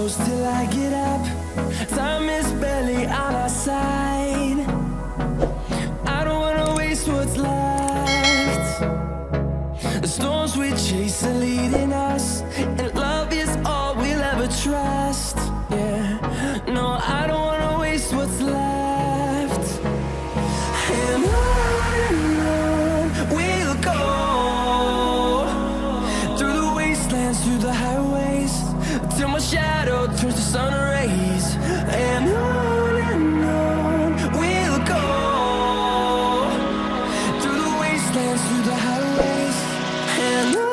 close till I get up. Time is barely on our side. I don't wanna waste what's left. The storms we chase are leading us, and love is all we'll ever trust. Yeah, no, I don't wanna waste what's left. And on we'll go, through the wastelands, through the highways, till my shadow turns to sun rays. And on we'll go, through the wastelands, through the highways, and on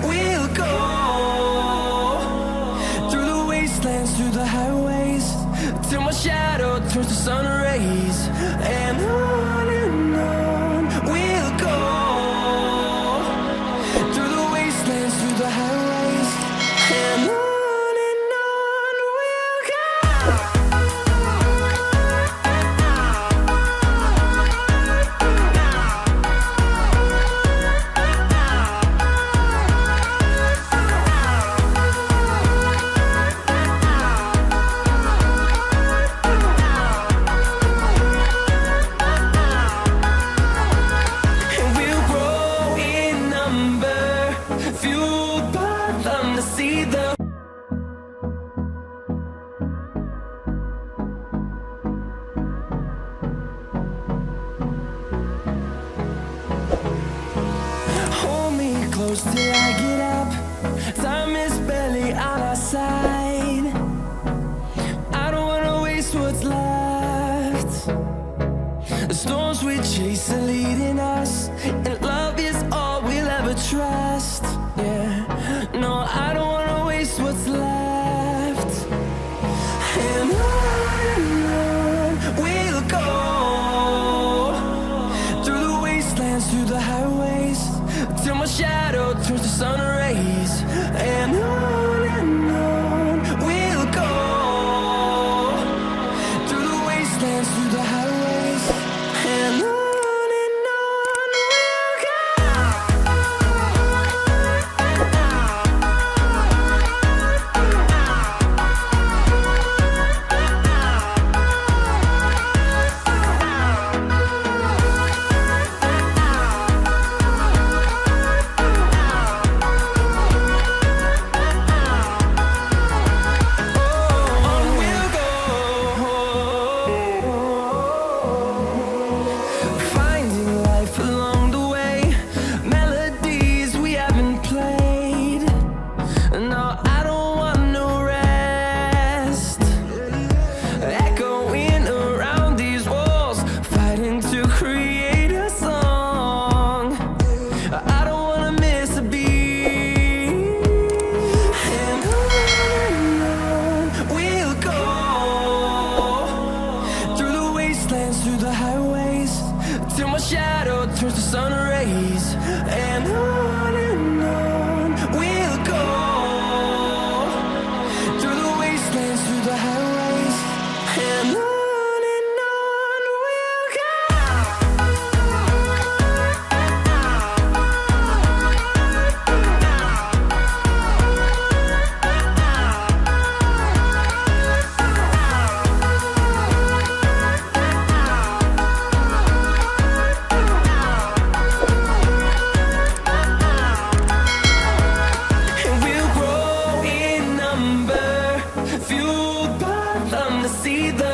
we'll go. Through the highways, till my shadow turns to sun rays. And on we'll go, through the wastelands, through the highways, and on we'll go. Fueled by them to see the hold me close till I get up. Time is barely on our side. I don't wanna waste what's left. The storms we chase are leading us, and love is all we'll ever trust. Yeah, no, I don't wanna waste what's left. And on we'll go, through the wastelands, through the highways, till my shadow turns to sun rays. And on we'll go, through the wastelands, through the highways, and on. Through the highways, till my shadow turns to sun rays. And on we'll go, through the wastelands, through the highways, and on we'll go. See the